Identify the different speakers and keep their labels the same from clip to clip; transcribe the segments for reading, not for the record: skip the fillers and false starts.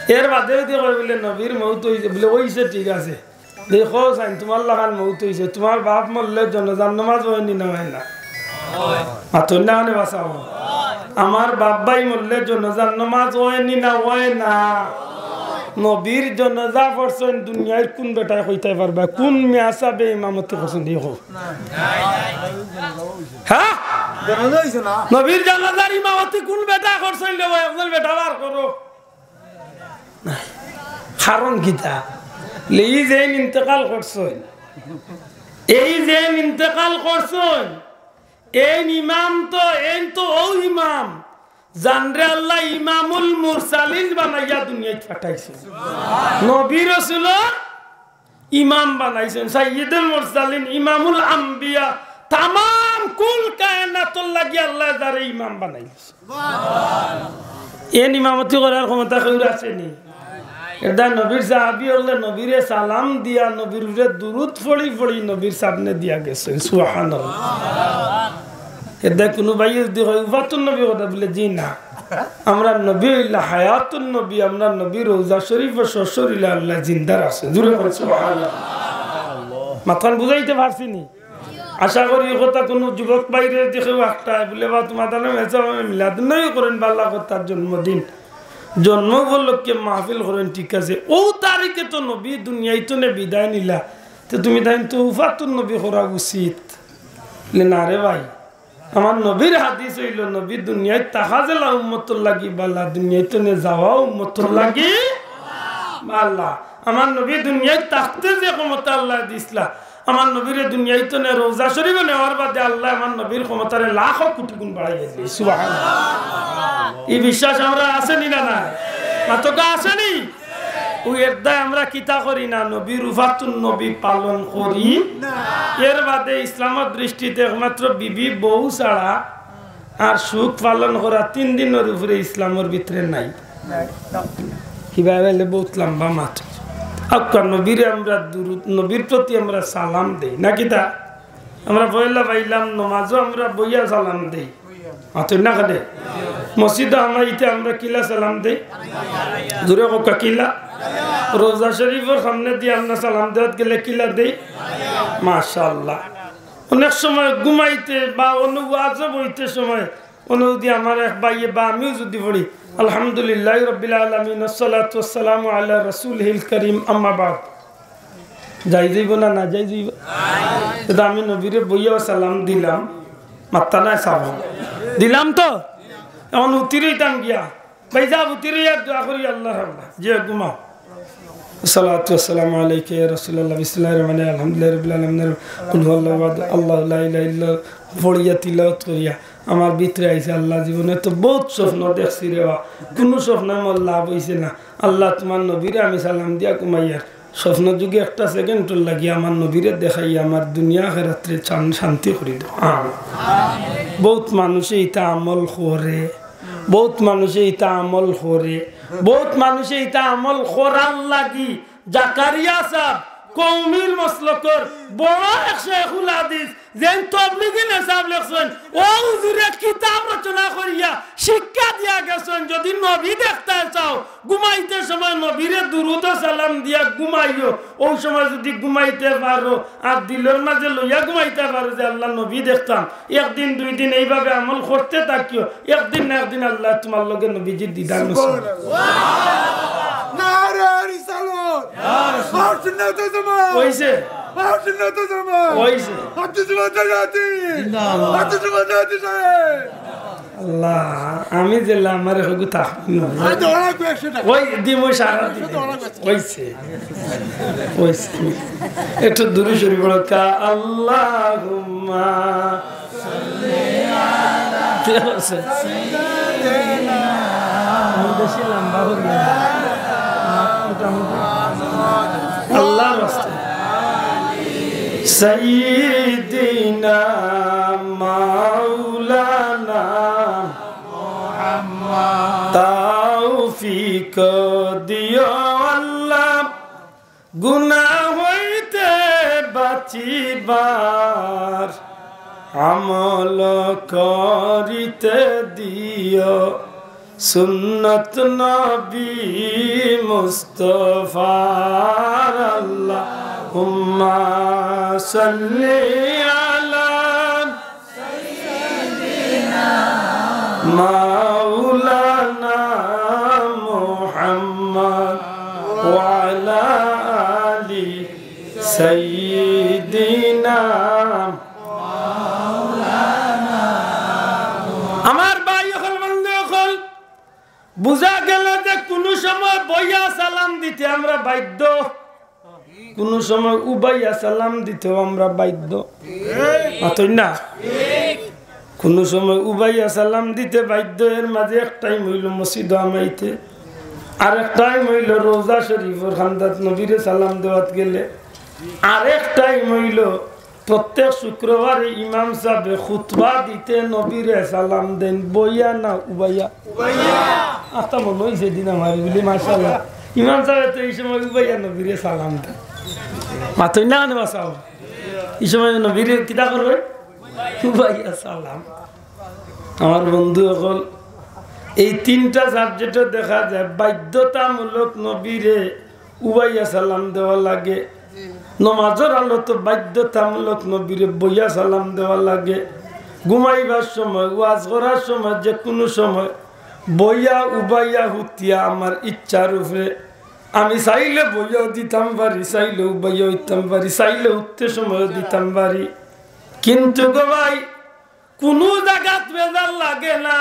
Speaker 1: এর বাদে দিয়ে বলে নবীর মৌত হয়েছে বলে ওইছে ঠিক আছে দেখো সাইন তোমার লাগান মৌত হয়েছে তোমার বাপ মরলে জনজান নামাজ হয়নি না হয় না মাথুর না মানে বাঁচাও আমার বাবাই মরলে জনজান নামাজ হয়নি না হয় না নবীর জনাজা পড়ছেন দুনিয়ার কোন বেটায় কইতে পারবা কোন মিয়াসাবে ইমামতি করছেন দেখো হ্যাঁ নবীর জানাজার ইমামতি কোন বেটা করছেন রে ভাই একজন বেটা বার করো কারণ কিটা এই যে ইন্তেকাল করছেন এই ইমাম তো এই তো ও ইমাম জানরে আল্লাহ ইমামুল মুরসালিন বানাইয়া দুনিয়ায় পাঠাইছে নবী রাসূল ইমাম বানাইছেন সাইয়্যিদুল মুরসালিন ইমামুল আম্বিয়া तमाम कुल कायनातुल লাগি আল্লাহ যারে ইমাম বানাইছে সুবহানাল্লাহ এই ইমামতি করার ক্ষমতা কারো আছে নি এটা নবীর সাহাবী হলে নবীরে সালাম দিয়া নবীর উপরে দুরূদ পড়ি পড়ি নবীর সামনে দিয়া গেছে সুবহানাল্লাহ এটা কোন ভাই যদি হয় ওয়াতুন নবী কথা বলে জি না আমরা নবী ইল্লা হায়াতুন নবী আমরা নবী রওজা শরীফ ও শরীরে আল্লাহ জিন্দা আছে জোরে বল সুবহানাল্লাহ মাথান বুঝাইতে পারছি নি আশা করি কথা কোন যুবক বাইরে দেখে একটা বলে বা তোমার দানে মেসা মিলাদ নয় করেন বাল্লা কথার জন্মদিন জন্ম উপলক্ষে মাহফিল করেন ঠিক আছে ও তারিখে তো নবী দুনিয়ায় তো নে বিদায় নিলা তো তুমি তাই তো ওয়াতুন নবী করা উচিত না রে ভাই আমার নবীর হাদিস হইল নবী দুনিয়ায় তাহাজেলা উম্মতুল লাগি বাল্লা দুনিয়ায় তো নে যাওয়া উম্মতুল লাগি বাল্লা আমার নবী দুনিয়ায় থাকতে যে ক্ষমতা আল্লাহ দিছলা আমার নবীর দুনিয়ায় তো নে রওজা শরীফে নেওয়ার বাদে আল্লাহ আমার নবীর ক্ষমতারে লাখ কোটি গুণ বাড়াইয়া দিয়েছে সুবহানাল্লাহ এই বিশ্বাস আমরা আসেনি না না মাতকা আসেনি ওই একদায় আমরা কিতা করি না নবীর ওয়াতুন নবী পালন করি না এর বাদে ইসলামের দৃষ্টিতে একমাত্র বিবি বউ ছাড়া আর সুখ পালন করা 3 দিনের উপরে ইসলামের ভিতরে নাই কিভাবে বহুত লম্বা মাত্র আক্কা নবীর আমরা দুরূদ নবীর প্রতি আমরা সালাম দেই না কিতা আমরা পয়লা পাইলাম নামাজও আমরা বইয়া সালাম দেই আতই না কাদে মসজিদে আমরা ইতে আমরা কিলা সালাম দেই জোরে কোকা কিলা রোজা শরীফের সামনে দিয়ে আমরা সালাম দেওয়াত গেলে কিলা দেই মাশাআল্লাহ অনেক সময় ঘুমাইতে বা অনুবাদ বইতে সময় অনুদি আমার এক ভাইয়ে বা আমিও যদি পড়ি আলহামদুলিল্লাহ রাব্বিল আলামিন আসসালাতু ওয়াসসালামু আলা রাসূলিল কারীম আম্মা বাদ যাই যাইব না না যাই যাইব এটা আমি নবীরে বইয়া সালাম দিলাম মাত্তা না সালাম দিলাম তো এখন উতিরইতাম গিয়া ভাই যা উতিরইয়া দোয়া করি আল্লাহ রাব্বা যে ঘুমাও আসসালাতু ওয়াসসালামু আলাইকা ইয়া রাসূলুল্লাহ বিসমিল্লাহির রহমানির রহিম আলহামদুলিল্লাহি রাব্বিল আলামিন কুল হুয়াল্লাহু আহাদ আল্লাহু লা ইলাহা ইল্লা পড়িয়া তিলাওয়াত করিয়া আমার ভিতরে আইছে আল্লাহ জীবনে তো বহুত স্বপ্ন দেখছি রে কোনো স্বপ্ন আমার লাভ হইছে না আল্লাহ তোমার নবীরে আমি সালাম দিয়া কুমাইয়ার স্বপ্ন যুগে একটা সেকেন্ড লাগি আমার নবীরে দেখাই আমার দুনিয়া আখিরাতে শান্তি করে দাও আমিন বহুত মানুষে এটা আমল করে বহুত মানুষে এটা আমল করে বহুত মানুষে এটা আমল করার লাগি জাকারিয়া সাহেব কওমিল মাসলকর বড় এক শেখুল হাদিস যেন তাবলীগী হিসাব লেখছেন ও হুজুরে কিতাব রচনা করিয়া শিক্ষা দিয়া গেছেন যদি নবী দেখতে চাও ঘুমাইতে সময় নবীরে দুরূদ ও সালাম দিয়া ঘুমাইও ওই সময় যদি ঘুমাইতে পারো আর দিলের মাঝে লইয়া ঘুমাইতে পারো যে আল্লাহ নবী দেখতাম একদিন দুই দিন এইভাবে আমল করতে থাকিও একদিন না একদিন আল্লাহ তোমার লগে নবীজির দিদার নসিব নারে রিসালাত সুন্নাত জামাত কইছে সুন্নাত জামাত কইছে আল্লাহ আমি জেলা আমারে হগু থাক ওই দিমো সারা কইছে কইছে একটু দূরে সরি বলো কা আল্লাহুম্মা সাল্লি আলা সাইয়্যিদিনা বেশি লম্বা হল না আল্লাহ রাস্তা সাইয়্যিদিনা মাওলানা মুহাম্মদ তৌফিক দিও আল্লাহ গুনাহ হইতে বাঁচিবার আমল করিতে দিও সুন্নত নবী মুস্তাফার আল্লাহুম্মা সাল্লি আলা সাইয়্যিদিনা মাওলানা মুহাম্মদ ওয়া আলা আলি সাইয়্যিদিনা মাওলানা। আমার ভাই হল বন্ধু হল বুঝা গেল যে কোন সময় বইয়া সালাম দিতে আমরা বাধ্য, কোন সময় উবাইয়া সালাম দিতেও আমরা বাধ্য, না? কোন সময় উবাইয়া সালাম দিতে বাধ্য। এর মাঝে এক টাইম হইল মসজিদ আমাইতে, আর এক টাইম হইল রোজা শরীফের খান্দাত নবীরে সালাম দেওয়াত গেলে, আরেক টাইম হইল প্রত্যেক শুক্রবারে ইমাম সাহেব খুতবা দিতে নবীরে সালাম দেন। বইয়া না উবাইয়া? আচ্ছা মনে হয়েছে দিন আমার বলি মাশাআল্লাহ ইমাম সাহেব তো এই সময় উবাইয়া নবীরে সালাম দেন। মাতই না নেওয়া সাহেব এই সময় নবীরে কিতা করবে? উবাইয়া সালাম। আমার বন্ধু সকল, এই তিনটা সাবজেক্টে দেখা যায় বাধ্যতামূলক নবীরে উবাইয়া সালাম দেওয়া লাগে। নমাজের আলোতে বাধ্যতামূলক নবীরে বইয়া সালাম দেওয়া লাগে। ঘুমাইবার সময়, ওয়াজ করার সময়, যে কোনো সময় বইয়া উবাইয়া হুতিয়া আমার ইচ্ছার উপরে। আমি চাইলে বইয়াও দিতাম পারি, চাইলে উবাইয়াও দিতাম পারি, চাইলে উঠতে সময় দিতাম পারি। কিন্তু গো ভাই কোনো জায়গাত বেজার লাগে না।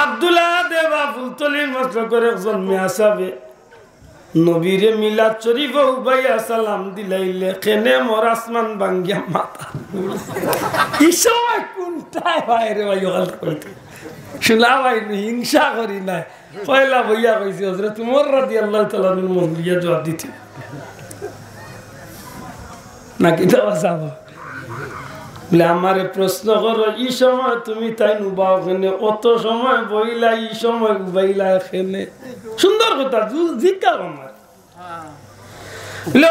Speaker 1: আব্দুল্লাহ দেবা ফুলতলির মশলা করে একজন মেয়া সাবে নবীরে মিলাদ শরীফ উবাইয়া সালাম দিলাইলে কেনে মোর আসমান ভাঙ্গিয়া মাথা। এই সময় কোনটায় বাইরে ভাই করতে শুনলা ভাই হিংসা করি নাই। পয়লা বইয়া কইছি হজরত উমর রাদিয়াল্লাহু তাআলা আনহু মন দিয়া জবাব দিতে নাকি দেওয়া যাব বলে আমারে প্রশ্ন করো এই সময় তুমি তাই নুবাও কেনে, অত সময় বইলা এই সময় উবাইলা এখানে? সুন্দর কথা জিজ্ঞা আমার।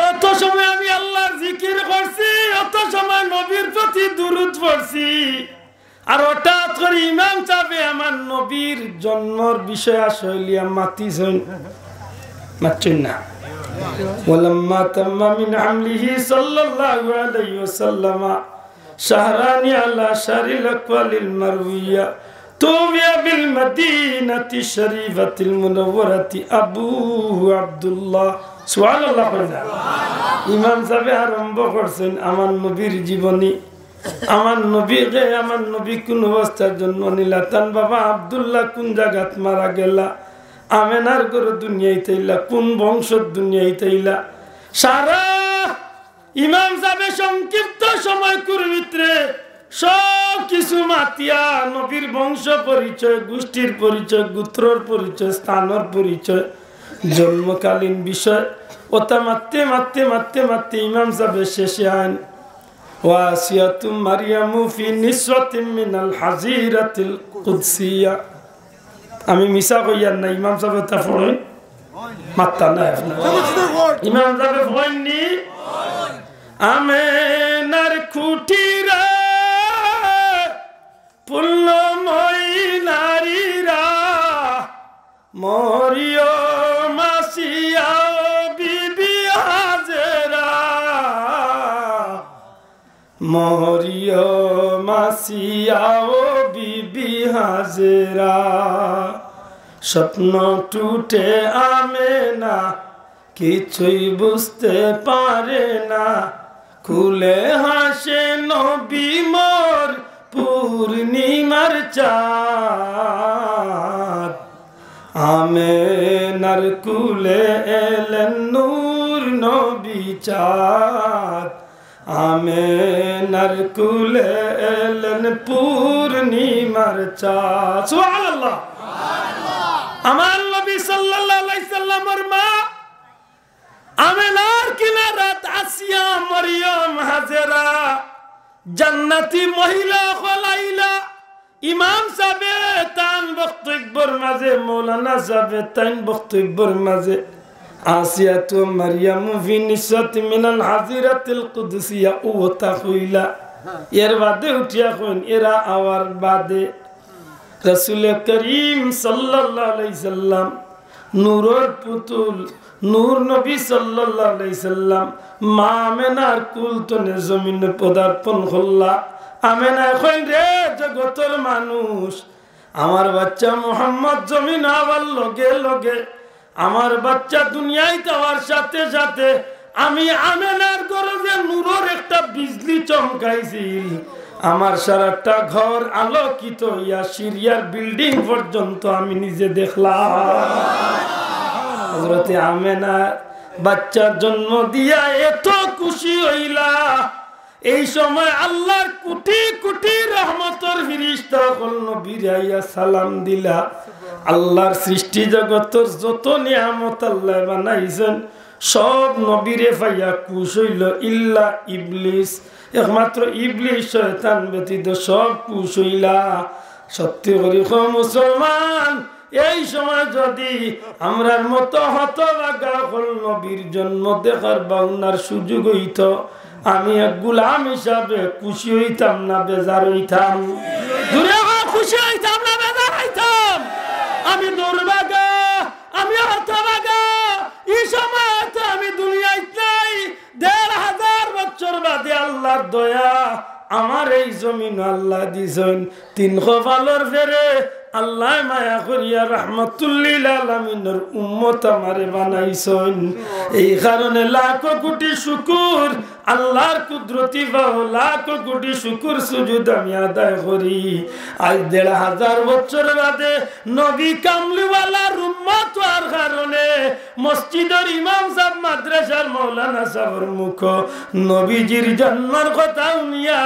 Speaker 1: অত সময় আমি আল্লাহর জিকির করছি, অত সময় নবীর প্রতি দুরূদ পড়ছি, আর হঠাৎ করে ইমাম সাহেব আমার নবীর জন্মের বিষয় আসলিয়া মাতিছেন, মাতছেন না। ওয়ালাম্মা তাম্মা মিন আমলিহি সাল্লাল্লাহু আলাইহি ওয়াসাল্লাম শাহরানি আলা শারিল আকওয়ালিল মারউইয়া তুবিয়া বিল মদিনাতি শরীফাতিল মুনাওয়ারাতি আবু আব্দুল্লাহ সুবহানাল্লাহ। ইমাম সাহেব আরম্ভ করছেন আমার নবীর জীবনী, আমার নবীকে, আমার নবী কোন অবস্থার জন্ম নিলা, তান বাবা আব্দুল্লাহ কোন জায়গাত মারা গেলা, আমেনার গরু দুনিয়াইতে ইলা, কোন বংশর দুনিয়াইতে ইলা, সারা ইমাম সাহেব সংক্ষিপ্ত সময় ভিতরে সব কিছু মাতিয়া নবীর বংশ পরিচয়, গোষ্ঠীর পরিচয়, গোত্রর পরিচয়, স্থানের পরিচয়, জন্মকালীন বিষয় ওটা মারতে মারতে মারতে মারতে ইমাম সাহেব শেষে আইন ওয়াসিয়াতুম মারিয়ামু ফি নিসওয়াতিন মিনাল হাজিরাতিল কুদসিয়া। আমি মিছা কইয়ার না, ইমাম সাহেব তা পড়েন মাত্তা না ইমাম সাহেব পড়েননি। আমেনার খুঁটিরা পুল্লময়ী নারীরা মরিয় মাসিয়া বিবি হাজেরা, মরিয় মাসিয়া ও বিবি হাজেরা। স্বপ্ন টুটে আমেনা কিছুই বুঝতে পারে না, খুলে হাসে নবী মোর পূর্ণিমার চাঁদ। আমেনার কুলে এলেন নূর নবী চাঁদ, আমেনার কুলে এলেন পূর্ণিমার চাঁদ। সুবহানাল্লাহ। আমার নবী সাল্লাল্লাহু আলাইহি সাল্লামের মা আমেনার কিনারাত আসিয়া মরিয়ম হাজেরা জান্নাতি মহিলা খলাইলা। ইমাম সাহেব তান বক্তব্যের মাঝে, মৌলানা সাহেব তান বক্তব্যের মাঝে আসিয়াতু মারিয়ামু ফি নিসওয়াতি মিনাল হাজিরাতিল কুদসিয়া ও তা কইলা। এর বাদে উঠিয়া কইন এরা আওয়ার বাদে রাসূল করিম সাল্লাল্লাহু আলাইহি সাল্লাম নূরের পুতুল নূর নবী সাল্লাল্লাহু আলাইহি সাল্লাম মা আমেনার কুলতনে জমিনে পদার্পণ করলা। আমেনা কইন রে জগতের মানুষ, আমার বাচ্চা মুহাম্মদ জমিন আবার লগে লগে আমার বাচ্চা দুনিয়ায় যাওয়ার সাথে সাথে আমি আমেনার গরজে নূরের একটা বিজলি চমকাইছিল। আমার সারাটা ঘর আলোকিত হইয়া সিরিয়ার বিল্ডিং পর্যন্ত আমি নিজে দেখলাম। হযরতে আমেনা বাচ্চার জন্ম দিয়া এত খুশি হইলা। এই সময় আল্লাহর কোটি কোটি রহমতের ফেরেশতা হল নবীরে আইয়া সালাম দিলা। আল্লাহর সৃষ্টি জগতের যত নিয়ামত আল্লাহ বানাইছেন সব নবীরে পাইয়া খুশ হইল, ইল্লা ইবলিস, একমাত্র ইবলিস শয়তান ব্যতীত সব খুশ হইলা। সত্যি করি মুসলমান, এই সময় যদি আমরার মতো হতভাগা হল নবীর জন্ম দেখার বাউনার সুযোগ হইত, আমি এক গোলাম হিসাবে খুশি হইতাম না বেজার হইতাম? খুশি হইতাম না বেজার হইতাম? আমি দুর্ভাগা, আমি হতভাগা। এই সময় আমি দুনিয়ায় নাই, ১,৫০০ বছর বাদে আল্লাহর দয়া আমার এই জমিন আল্লাহ দিছেন। ৩০০ পালর ফেরে আল্লাহ মায়া করিয়া রাহমাতুল্লিল আলামিনের উম্মত আমারে বানাইছেন। এই কারণে লাখো কোটি শুকুর, আল্লাহর কুদরতি পাও লাখো কোটি শুকুর সুজুদ আমি আদায় করি। আজ ১,৫০০ বছর বাদে নবী কামলিওয়ালার উম্মত হওয়ার কারণে মসজিদের ইমাম সাহেব মাদ্রাসার মৌলানা সাহেবের মুখ নবীজির জন্মের কথা শুনিয়া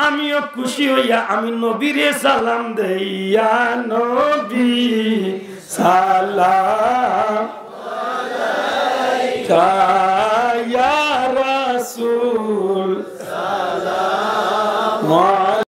Speaker 1: আমিও খুশি হইয়া আমি নবীরে সালাম দেইয়া, নবী সালাম আলাইকা ইয়া রাসূল